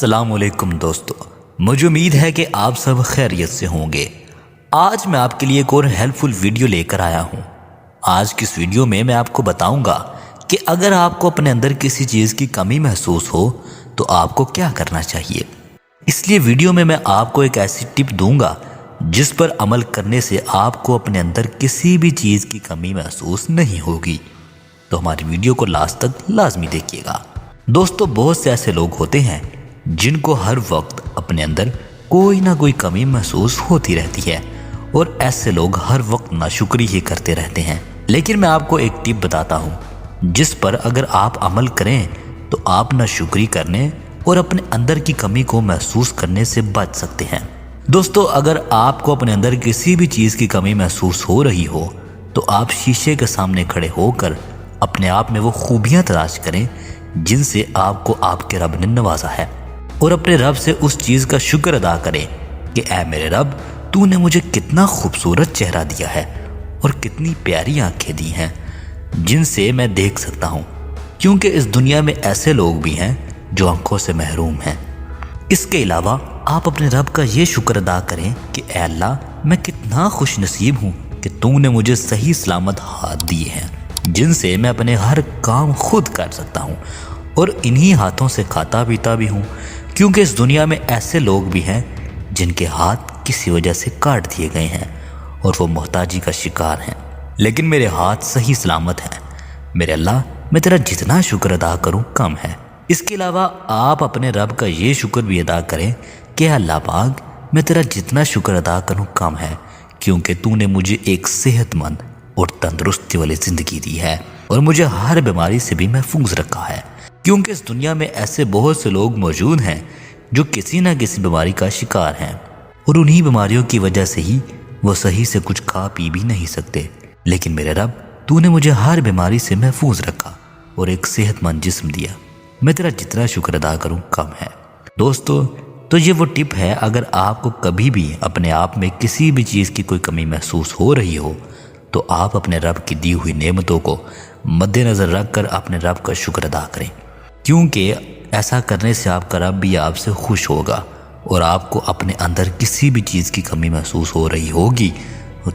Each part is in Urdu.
السلام علیکم دوستو، مجھے امید ہے کہ آپ سب خیریت سے ہوں گے۔ آج میں آپ کے لیے ایک اور ہیلپ فل ویڈیو لے کر آیا ہوں۔ آج کی اس ویڈیو میں آپ کو بتاؤں گا کہ اگر آپ کو اپنے اندر کسی چیز کی کمی محسوس ہو تو آپ کو کیا کرنا چاہیے۔ اس لیے ویڈیو میں آپ کو ایک ایسی ٹپ دوں گا جس پر عمل کرنے سے آپ کو اپنے اندر کسی بھی چیز کی کمی محسوس نہیں ہوگی۔ تو ہماری ویڈیو کو لاسٹ تک لازمی دیکھیے گا۔ دوستو، بہت سے ایسے لوگ ہوتے ہیں جن کو ہر وقت اپنے اندر کوئی نہ کوئی کمی محسوس ہوتی رہتی ہے، اور ایسے لوگ ہر وقت ناشکری ہی کرتے رہتے ہیں۔ لیکن میں آپ کو ایک ٹپ بتاتا ہوں جس پر اگر آپ عمل کریں تو آپ ناشکری کرنے اور اپنے اندر کی کمی کو محسوس کرنے سے بچ سکتے ہیں۔ دوستو، اگر آپ کو اپنے اندر کسی بھی چیز کی کمی محسوس ہو رہی ہو تو آپ شیشے کے سامنے کھڑے ہو کر اپنے آپ میں وہ خوبیاں تلاش کریں جن سے آپ کو آپ کے رب نے نوازا ہے، اور اپنے رب سے اس چیز کا شکر ادا کریں کہ اے میرے رب، تو نے مجھے کتنا خوبصورت چہرہ دیا ہے اور کتنی پیاری آنکھیں دی ہیں جن سے میں دیکھ سکتا ہوں، کیونکہ اس دنیا میں ایسے لوگ بھی ہیں جو آنکھوں سے محروم ہیں۔ اس کے علاوہ آپ اپنے رب کا یہ شکر ادا کریں کہ اے اللہ، میں کتنا خوش نصیب ہوں کہ تو نے مجھے صحیح سلامت ہاتھ دیے ہیں جن سے میں اپنے ہر کام خود کر سکتا ہوں، اور انہی ہاتھوں سے کھاتا پیتا بھی ہوں، کیونکہ اس دنیا میں ایسے لوگ بھی ہیں جن کے ہاتھ کسی وجہ سے کاٹ دیے گئے ہیں اور وہ محتاجی کا شکار ہیں، لیکن میرے ہاتھ صحیح سلامت ہیں۔ میرے اللہ، میں تیرا جتنا شکر ادا کروں کم ہے۔ اس کے علاوہ آپ اپنے رب کا یہ شکر بھی ادا کریں کہ اللہ پاک، میں تیرا جتنا شکر ادا کروں کم ہے، کیونکہ تو نے مجھے ایک صحت مند اور تندرستی والی زندگی دی ہے، اور مجھے ہر بیماری سے بھی محفوظ رکھا ہے، کیونکہ اس دنیا میں ایسے بہت سے لوگ موجود ہیں جو کسی نہ کسی بیماری کا شکار ہیں، اور انہی بیماریوں کی وجہ سے ہی وہ صحیح سے کچھ کھا پی بھی نہیں سکتے۔ لیکن میرے رب، تو نے مجھے ہر بیماری سے محفوظ رکھا اور ایک صحت مند جسم دیا، میں تیرا جتنا شکر ادا کروں کم ہے۔ دوستو، تو یہ وہ ٹپ ہے، اگر آپ کو کبھی بھی اپنے آپ میں کسی بھی چیز کی کوئی کمی محسوس ہو رہی ہو تو آپ اپنے رب کی دی ہوئی نعمتوں کو مد نظر رکھ کر اپنے رب کا شکر ادا کریں، کیونکہ ایسا کرنے سے آپ کا رب بھی آپ سے خوش ہوگا، اور آپ کو اپنے اندر کسی بھی چیز کی کمی محسوس ہو رہی ہوگی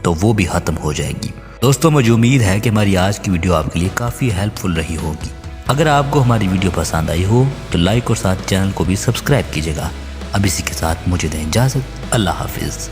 تو وہ بھی ختم ہو جائے گی۔ دوستو، مجھے امید ہے کہ ہماری آج کی ویڈیو آپ کے لیے کافی ہیلپ فل رہی ہوگی۔ اگر آپ کو ہماری ویڈیو پسند آئی ہو تو لائک اور ساتھ چینل کو بھی سبسکرائب کیجیے گا۔ اب اسی کے ساتھ مجھے دیں اجازت۔ اللہ حافظ۔